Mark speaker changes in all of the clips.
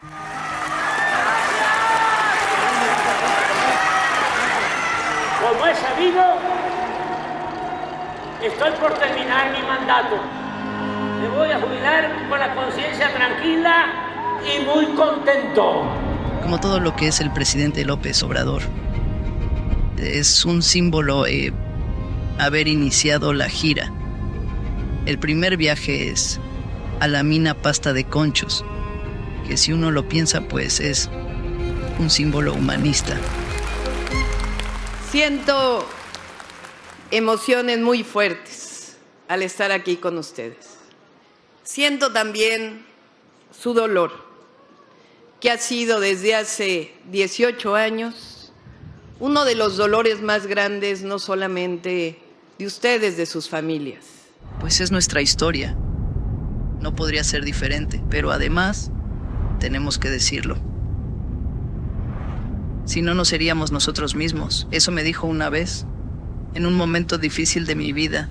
Speaker 1: Como he sabido, estoy por terminar mi mandato. Me voy a jubilar con la conciencia tranquila y muy contento.
Speaker 2: Como todo lo que es el presidente López Obrador, es un símbolo haber iniciado la gira. El primer viaje es a la mina Pasta de Conchos, que si uno lo piensa, pues es un símbolo humanista.
Speaker 3: Siento emociones muy fuertes al estar aquí con ustedes. Siento también su dolor, que ha sido desde hace 18 años uno de los dolores más grandes, no solamente de ustedes, de sus familias.
Speaker 2: Pues es nuestra historia. No podría ser diferente, pero además tenemos que decirlo. Si no, no seríamos nosotros mismos. Eso me dijo una vez, en un momento difícil de mi vida.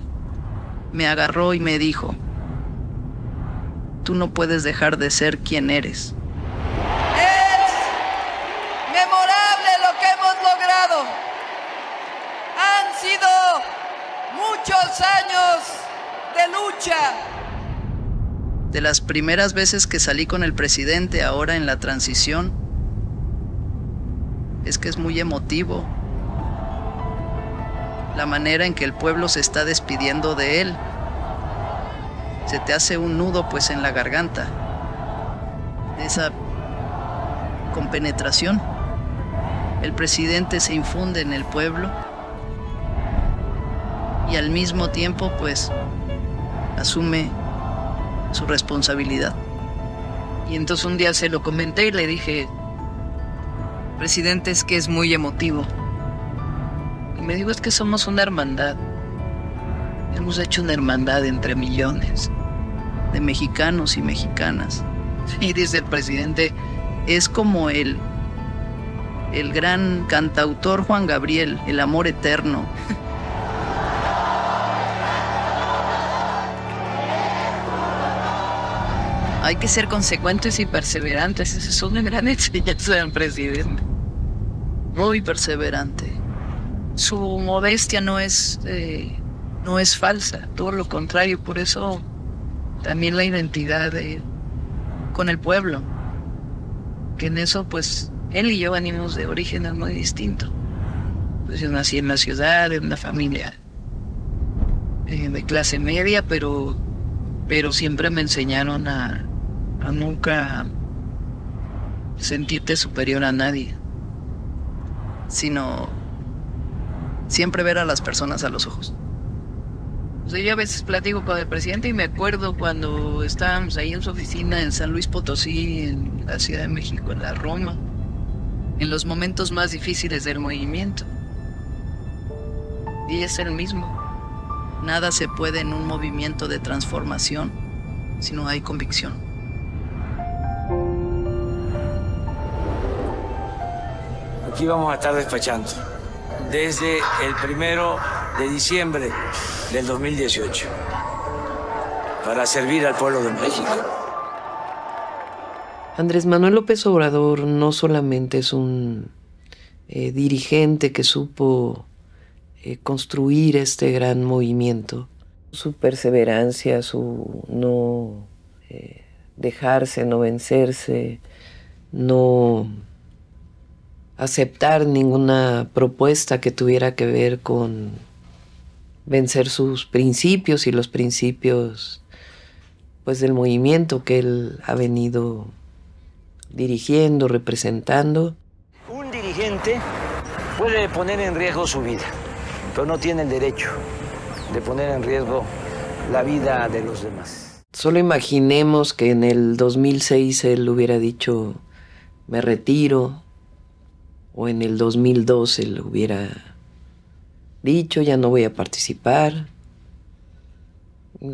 Speaker 2: Me agarró y me dijo: tú no puedes dejar de ser quien eres.
Speaker 3: Es memorable lo que hemos logrado. Han sido muchos años de lucha.
Speaker 2: De las primeras veces que salí con el presidente ahora en la transición, es que es muy emotivo la manera en que el pueblo se está despidiendo de él. Se te hace un nudo pues en la garganta, esa compenetración. El presidente se infunde en el pueblo y al mismo tiempo pues asume su responsabilidad. Y entonces un día se lo comenté y le dije: presidente, es que es muy emotivo. Y me dijo: es que somos una hermandad. Hemos hecho una hermandad entre millones de mexicanos y mexicanas. Y dice el presidente, es como el gran cantautor Juan Gabriel, el amor eterno. Hay que ser consecuentes y perseverantes. Esa es una gran enseñanza del presidente. Muy perseverante. Su modestia no es falsa, todo lo contrario. Por eso también la identidad con el pueblo. Que en eso, pues, él y yo venimos de orígenes muy distintos. Pues yo nací en la ciudad, en una familia de clase media, pero siempre me enseñaron a nunca sentirte superior a nadie, sino siempre ver a las personas a los ojos. O sea, yo a veces platico con el presidente y me acuerdo cuando estábamos ahí en su oficina en San Luis Potosí, en la Ciudad de México, en la Roma, en los momentos más difíciles del movimiento. Y es el mismo. Nada se puede en un movimiento de transformación si no hay convicción.
Speaker 4: Aquí vamos a estar despachando desde el 1 de diciembre del 2018 para servir al pueblo de México.
Speaker 3: Andrés Manuel López Obrador no solamente es un dirigente que supo construir este gran movimiento, su perseverancia, su no dejarse, no vencerse, no aceptar ninguna propuesta que tuviera que ver con vencer sus principios y los principios pues del movimiento que él ha venido dirigiendo, representando.
Speaker 4: Un dirigente puede poner en riesgo su vida, pero no tiene el derecho de poner en riesgo la vida de los demás.
Speaker 3: Solo imaginemos que en el 2006 él hubiera dicho me retiro, o en el 2012 él hubiera dicho ya no voy a participar.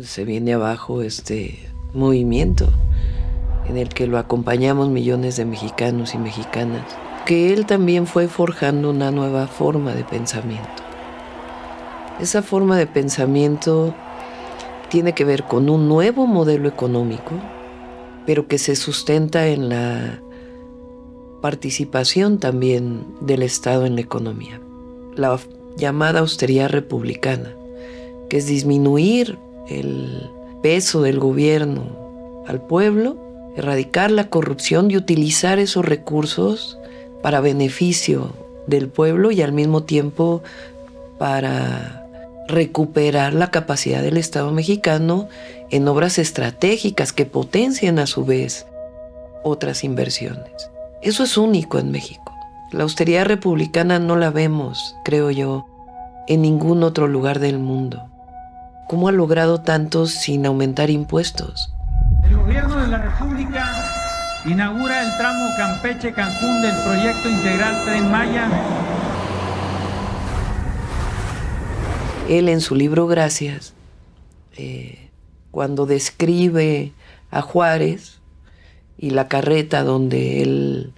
Speaker 3: Se viene abajo este movimiento en el que lo acompañamos millones de mexicanos y mexicanas, que él también fue forjando una nueva forma de pensamiento. Esa forma de pensamiento tiene que ver con un nuevo modelo económico, pero que se sustenta en la
Speaker 5: participación también del Estado en la economía. La llamada austeridad republicana, que es disminuir el peso del gobierno al pueblo, erradicar la corrupción y utilizar esos recursos para beneficio del pueblo y al mismo tiempo para recuperar la capacidad del Estado mexicano en obras estratégicas que potencien a su vez otras inversiones. Eso es único en México. La austeridad republicana no la vemos, creo yo, en ningún otro lugar del mundo. ¿Cómo ha logrado tanto sin aumentar impuestos?
Speaker 6: El gobierno de la República inaugura el tramo Campeche-Cancún del proyecto integral Tren Maya.
Speaker 5: Él en su libro Gracias, cuando describe a Juárez y la carreta donde él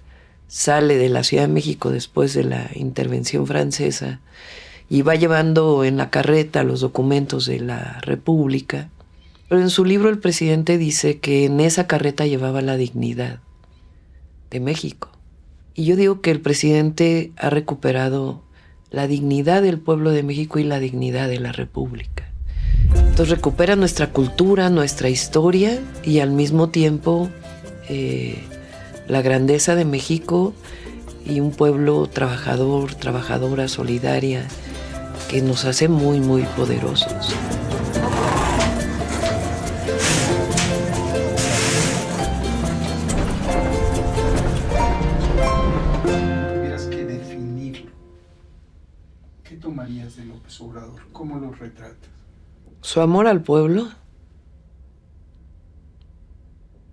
Speaker 5: sale de la Ciudad de México después de la intervención francesa y va llevando en la carreta los documentos de la República, pero en su libro el presidente dice que en esa carreta llevaba la dignidad de México. Y yo digo que el presidente ha recuperado la dignidad del pueblo de México y la dignidad de la República. Entonces recupera nuestra cultura, nuestra historia y al mismo tiempo la grandeza de México y un pueblo trabajador, trabajadora, solidaria, que nos hace muy, muy poderosos.
Speaker 7: Tuvieras que definirlo, ¿qué tomarías de López Obrador? ¿Cómo lo retratas?
Speaker 5: Su amor al pueblo.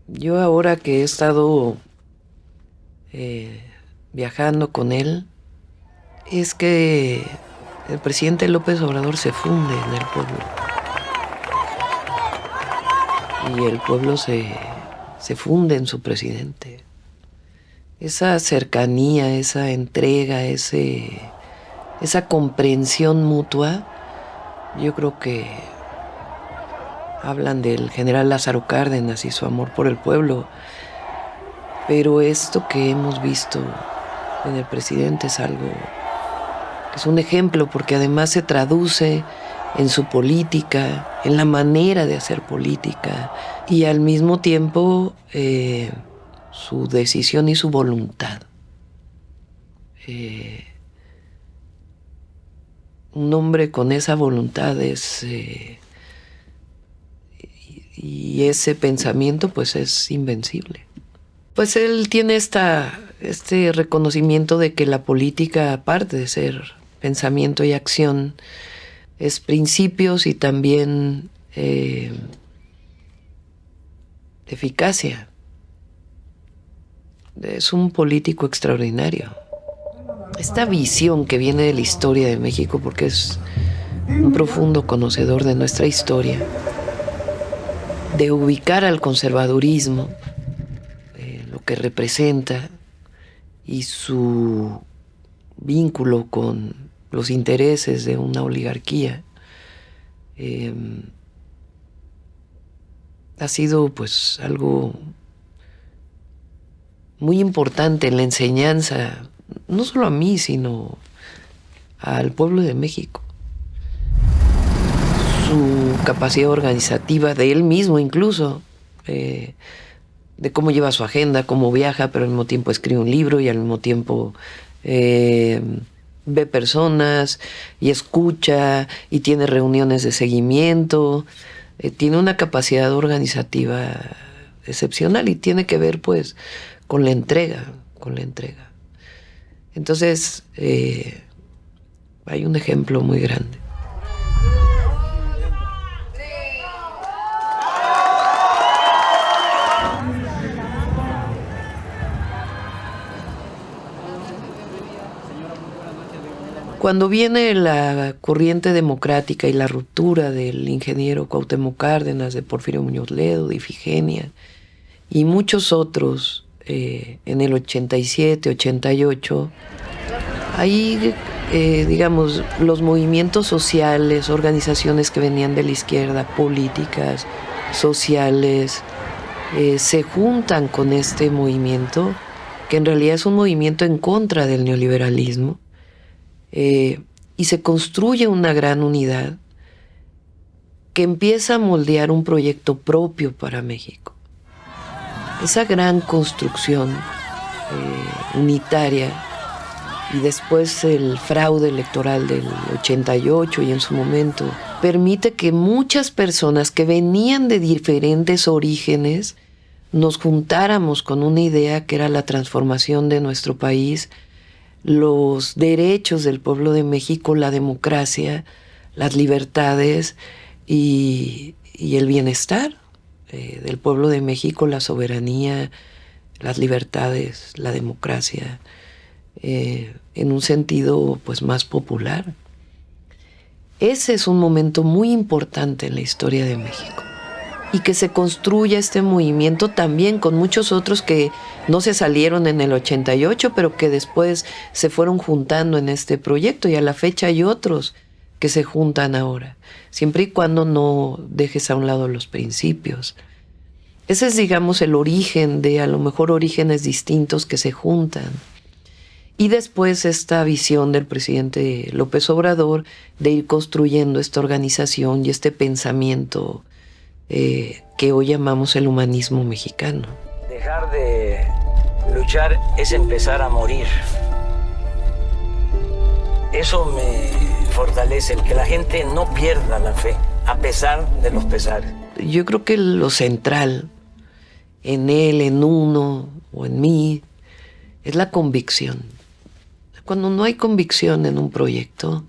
Speaker 5: Yo ahora que he estado viajando con él, es que el presidente López Obrador se funde en el pueblo. Y el pueblo se funde en su presidente. Esa cercanía, esa entrega, esa comprensión mutua, yo creo que hablan del general Lázaro Cárdenas y su amor por el pueblo, pero esto que hemos visto en el presidente es algo que es un ejemplo, porque además se traduce en su política, en la manera de hacer política y al mismo tiempo su decisión y su voluntad. Un hombre con esa voluntad y ese pensamiento pues es invencible. Pues él tiene este reconocimiento de que la política, aparte de ser pensamiento y acción, es principios y también eficacia. Es un político extraordinario. Esta visión que viene de la historia de México, porque es un profundo conocedor de nuestra historia, de ubicar al conservadurismo, lo que representa y su vínculo con los intereses de una oligarquía, ha sido pues algo muy importante en la enseñanza, no solo a mí, sino al pueblo de México. Su capacidad organizativa de él mismo incluso, de cómo lleva su agenda, cómo viaja, pero al mismo tiempo escribe un libro y al mismo tiempo ve personas y escucha y tiene reuniones de seguimiento. Tiene una capacidad organizativa excepcional y tiene que ver pues con la entrega. Entonces hay un ejemplo muy grande. Cuando viene la corriente democrática y la ruptura del ingeniero Cuauhtémoc Cárdenas, de Porfirio Muñoz Ledo, de Ifigenia y muchos otros en el 87, 88, ahí, digamos, los movimientos sociales, organizaciones que venían de la izquierda, políticas, sociales, se juntan con este movimiento que en realidad es un movimiento en contra del neoliberalismo, y se construye una gran unidad que empieza a moldear un proyecto propio para México. Esa gran construcción unitaria y después el fraude electoral del 88 y en su momento permite que muchas personas que venían de diferentes orígenes nos juntáramos con una idea que era la transformación de nuestro país, los derechos del pueblo de México, la democracia, las libertades y el bienestar del pueblo de México, la soberanía, las libertades, la democracia, en un sentido pues más popular. Ese es un momento muy importante en la historia de México. Y que se construya este movimiento también con muchos otros que no se salieron en el 88, pero que después se fueron juntando en este proyecto, y a la fecha hay otros que se juntan ahora, siempre y cuando no dejes a un lado los principios. Ese es, digamos, el origen de a lo mejor orígenes distintos que se juntan. Y después esta visión del presidente López Obrador de ir construyendo esta organización y este pensamiento que hoy llamamos el humanismo mexicano.
Speaker 4: Dejar de luchar es empezar a morir. Eso me fortalece, el que la gente no pierda la fe, a pesar de los pesares.
Speaker 5: Yo creo que lo central en él, en uno o en mí, es la convicción. Cuando no hay convicción en un proyecto,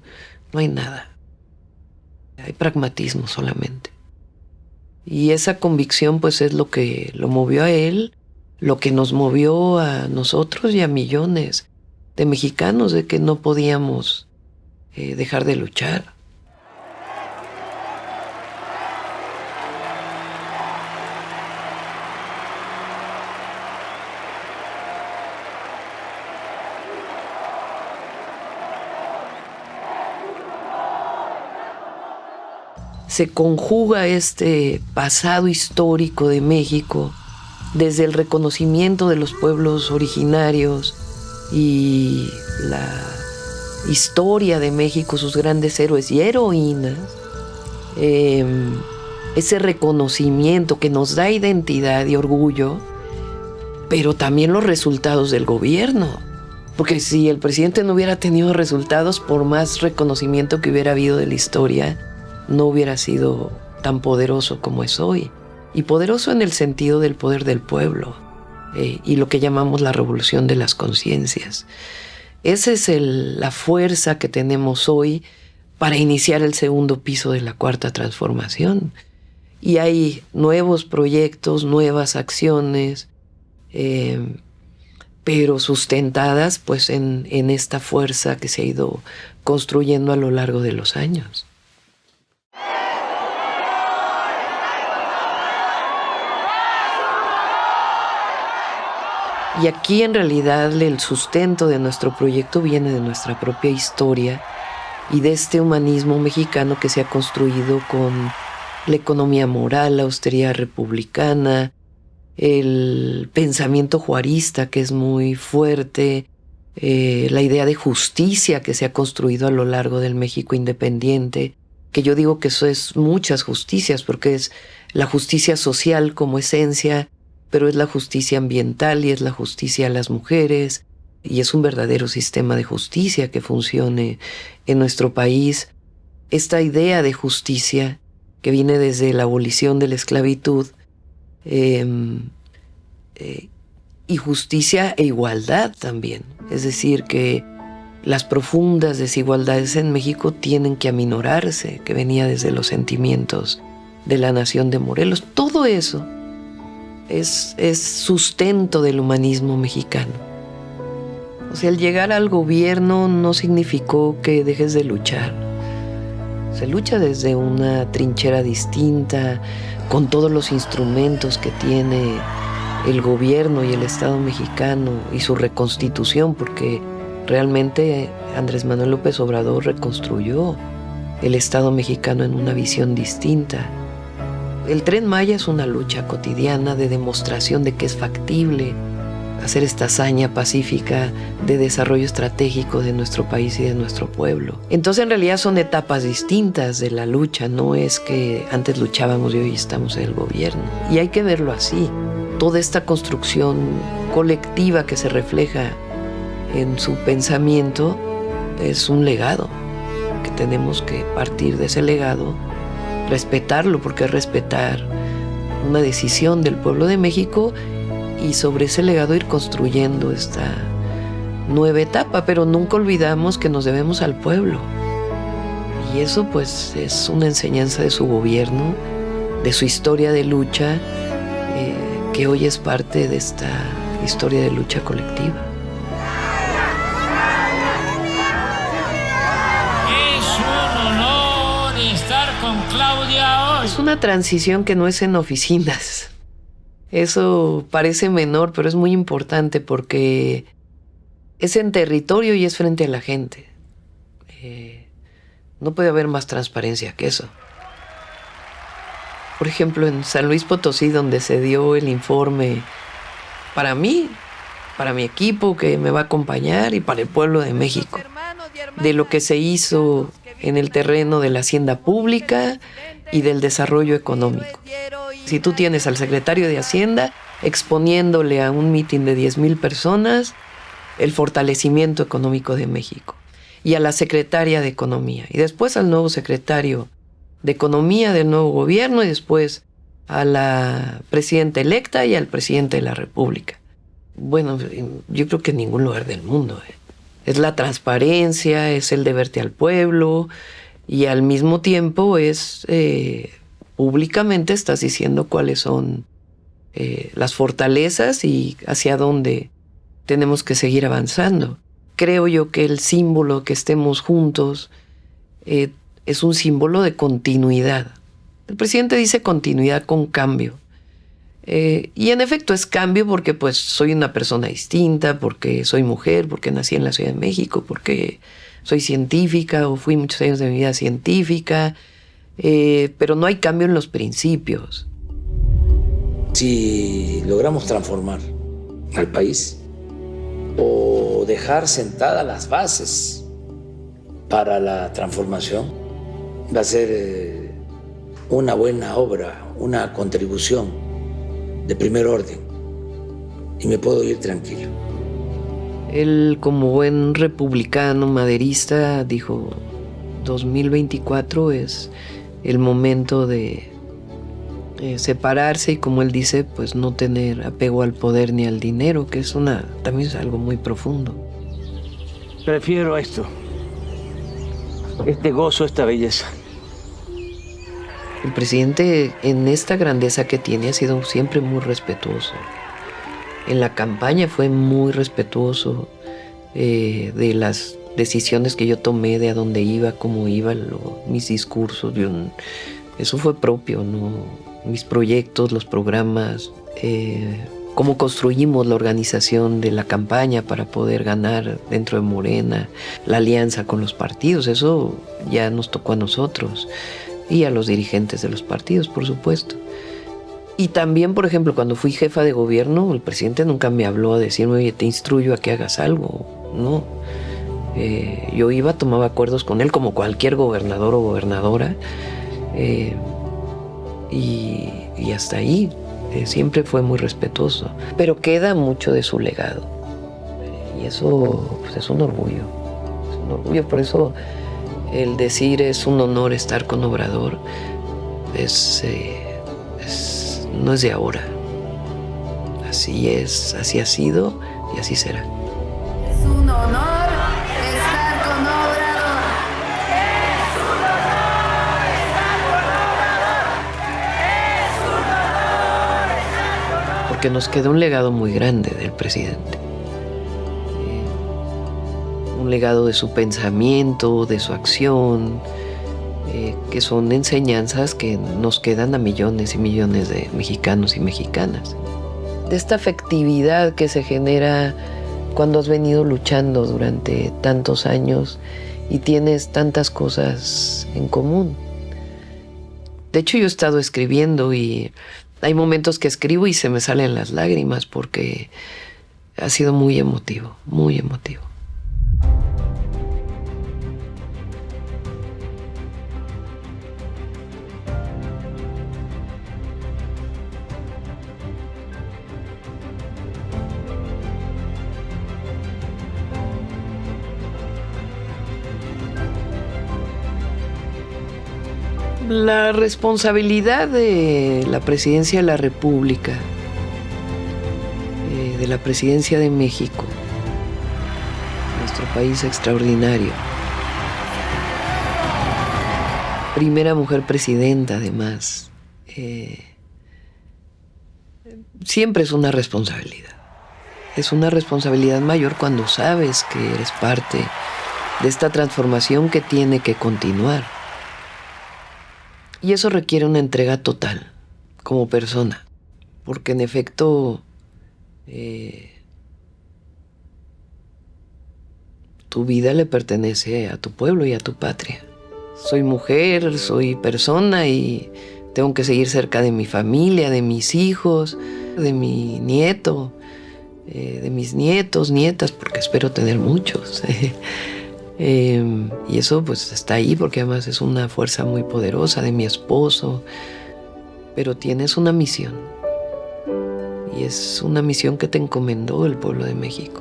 Speaker 5: no hay nada. Hay pragmatismo solamente. Y esa convicción pues es lo que lo movió a él, lo que nos movió a nosotros y a millones de mexicanos, de que no podíamos dejar de luchar. Se conjuga este pasado histórico de México desde el reconocimiento de los pueblos originarios y la historia de México, sus grandes héroes y heroínas, ese reconocimiento que nos da identidad y orgullo, pero también los resultados del gobierno. Porque si el presidente no hubiera tenido resultados, por más reconocimiento que hubiera habido de la historia, no hubiera sido tan poderoso como es hoy. Y poderoso en el sentido del poder del pueblo, y lo que llamamos la revolución de las conciencias. Esa es la fuerza que tenemos hoy para iniciar el segundo piso de la Cuarta Transformación. Y hay nuevos proyectos, nuevas acciones, pero sustentadas pues en esta fuerza que se ha ido construyendo a lo largo de los años. Y aquí en realidad el sustento de nuestro proyecto viene de nuestra propia historia y de este humanismo mexicano que se ha construido con la economía moral, la austeridad republicana, el pensamiento juarista que es muy fuerte, la idea de justicia que se ha construido a lo largo del México independiente, que yo digo que eso es muchas justicias, porque es la justicia social como esencia, pero es la justicia ambiental y es la justicia a las mujeres, y es un verdadero sistema de justicia que funcione en nuestro país. Esta idea de justicia que viene desde la abolición de la esclavitud, y justicia e igualdad también. Es decir, que las profundas desigualdades en México tienen que aminorarse, que venía desde los sentimientos de la nación de Morelos. Todo eso es sustento del humanismo mexicano. O sea, el llegar al gobierno no significó que dejes de luchar. Se lucha desde una trinchera distinta, con todos los instrumentos que tiene el gobierno y el Estado mexicano y su reconstitución, porque realmente Andrés Manuel López Obrador reconstruyó el Estado mexicano en una visión distinta. El Tren Maya es una lucha cotidiana de demostración de que es factible hacer esta hazaña pacífica de desarrollo estratégico de nuestro país y de nuestro pueblo. Entonces, en realidad son etapas distintas de la lucha, no es que antes luchábamos y hoy estamos en el gobierno. Y hay que verlo así. Toda esta construcción colectiva que se refleja en su pensamiento es un legado, que tenemos que partir de ese legado, respetarlo, porque es respetar una decisión del pueblo de México, y sobre ese legado ir construyendo esta nueva etapa, pero nunca olvidamos que nos debemos al pueblo. Y eso pues es una enseñanza de su gobierno, de su historia de lucha, que hoy es parte de esta historia de lucha colectiva.
Speaker 1: Es un honor estar con Claudia hoy.
Speaker 5: Es una transición que no es en oficinas. Eso parece menor, pero es muy importante porque es en territorio y es frente a la gente. No puede haber más transparencia que eso. Por ejemplo, en San Luis Potosí, donde se dio el informe para mí, para mi equipo que me va a acompañar y para el pueblo de México, de lo que se hizo en el terreno de la hacienda pública y del desarrollo económico. Si tú tienes al secretario de Hacienda exponiéndole a un mitin de 10,000 personas el fortalecimiento económico de México, y a la secretaria de Economía, y después al nuevo secretario de Economía del nuevo gobierno, y después a la presidenta electa y al presidente de la República. Bueno, yo creo que en ningún lugar del mundo. Es la transparencia, es el deberte al pueblo, y al mismo tiempo es públicamente estás diciendo cuáles son las fortalezas y hacia dónde tenemos que seguir avanzando. Creo yo que el símbolo que estemos juntos es un símbolo de continuidad. El presidente dice continuidad con cambio. Y en efecto es cambio porque pues soy una persona distinta, porque soy mujer, porque nací en la Ciudad de México, porque soy científica o fui muchos años de mi vida científica, pero no hay cambio en los principios.
Speaker 4: Si logramos transformar al país o dejar sentadas las bases para la transformación, va a ser una buena obra, una contribución de primer orden, y me puedo ir tranquilo.
Speaker 5: Él, como buen republicano maderista, dijo 2024 es el momento de separarse y, como él dice, pues no tener apego al poder ni al dinero, que es también es algo muy profundo.
Speaker 4: Prefiero esto, este gozo, esta belleza.
Speaker 5: El presidente, en esta grandeza que tiene, ha sido siempre muy respetuoso. En la campaña fue muy respetuoso de las decisiones que yo tomé, de a dónde iba, cómo iba, mis discursos. Eso fue propio, ¿no? Mis proyectos, los programas, cómo construimos la organización de la campaña para poder ganar dentro de Morena, la alianza con los partidos. Eso ya nos tocó a nosotros y a los dirigentes de los partidos, por supuesto. Y también, por ejemplo, cuando fui jefa de gobierno, el presidente nunca me habló a decirme, oye, te instruyo a que hagas algo. No. Yo iba, tomaba acuerdos con él como cualquier gobernador o gobernadora. Y hasta ahí. Siempre fue muy respetuoso. Pero queda mucho de su legado. Y eso pues, es un orgullo. Es un orgullo. Por eso el decir es un honor estar con Obrador no es de ahora. Así es, así ha sido y así será.
Speaker 8: Es un honor estar con Obrador. Es un honor estar con Obrador. Es un honor estar con Obrador.
Speaker 5: Porque nos queda un legado muy grande del presidente. Un legado de su pensamiento, de su acción, que son enseñanzas que nos quedan a millones y millones de mexicanos y mexicanas. De esta afectividad que se genera cuando has venido luchando durante tantos años y tienes tantas cosas en común. De hecho, yo he estado escribiendo y hay momentos que escribo y se me salen las lágrimas porque Ha sido muy emotivo, muy emotivo. La responsabilidad de la presidencia de la República, de la presidencia de México, nuestro país extraordinario. Primera mujer presidenta, además. Siempre es una responsabilidad. Es una responsabilidad mayor cuando sabes que eres parte de esta transformación que tiene que continuar. Y eso requiere una entrega total, como persona, porque en efecto tu vida le pertenece a tu pueblo y a tu patria. Soy mujer, soy persona y tengo que seguir cerca de mi familia, de mis hijos, de mi nieto, de mis nietos, nietas, porque espero tener muchos. Y eso pues está ahí porque además es una fuerza muy poderosa, de mi esposo. Pero tienes una misión. Y es una misión que te encomendó el pueblo de México.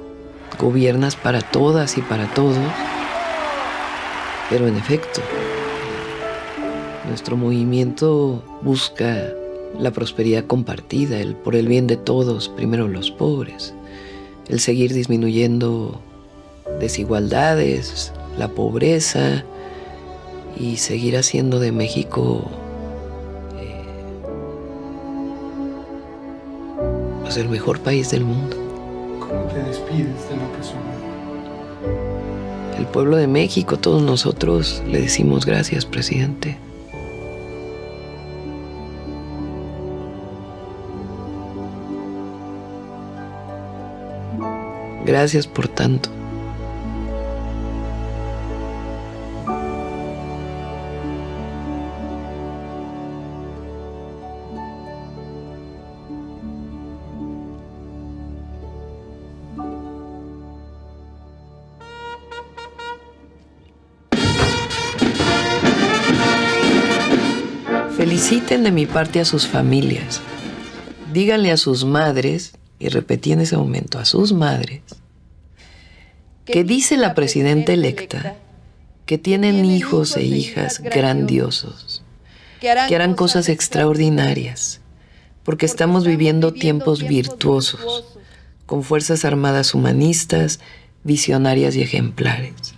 Speaker 5: Gobiernas para todas y para todos. Pero en efecto, nuestro movimiento busca la prosperidad compartida, el por el bien de todos, primero los pobres. El seguir disminuyendo desigualdades, la pobreza y seguir haciendo de México pues el mejor país del mundo.
Speaker 7: ¿Cómo te despides de López Obrador?
Speaker 5: El pueblo de México, todos nosotros le decimos gracias, presidente. Gracias por tanto. Feliciten de mi parte a sus familias. Díganle a sus madres, y repetí en ese momento, a sus madres, que dice la presidenta electa que tienen hijos e hijas grandiosos, que harán cosas extraordinarias, porque estamos viviendo tiempos virtuosos, con fuerzas armadas humanistas, visionarias y ejemplares.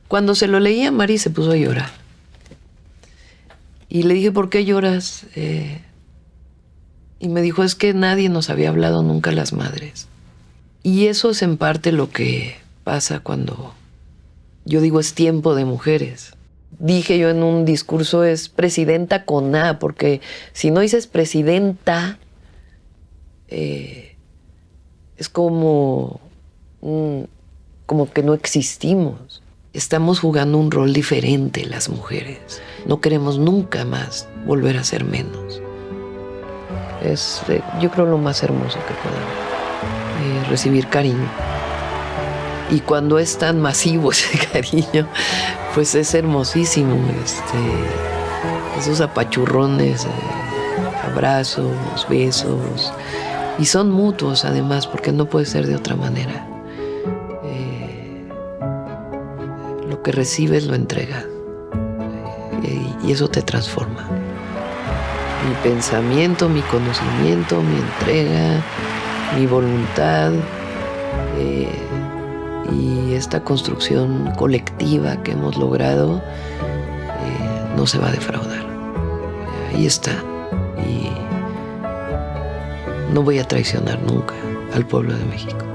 Speaker 5: Cuando se lo leí a Mari se puso a llorar. Y le dije, ¿por qué lloras? Y me dijo, es que nadie nos había hablado nunca a las madres. Y eso es en parte lo que pasa cuando yo digo es tiempo de mujeres. Dije yo en un discurso es presidenta con A, porque si no dices presidenta, es como que no existimos. Estamos jugando un rol diferente las mujeres. No queremos nunca más volver a ser menos. Es, yo creo, lo más hermoso que podemos. Recibir cariño. Y cuando es tan masivo ese cariño, pues es hermosísimo. Esos apachurrones, abrazos, besos. Y son mutuos además, porque no puede ser de otra manera. Lo que recibes lo entregas. Y eso te transforma. Mi pensamiento, mi conocimiento, mi entrega, mi voluntad y esta construcción colectiva que hemos logrado no se va a defraudar. Ahí está. Y no voy a traicionar nunca al pueblo de México.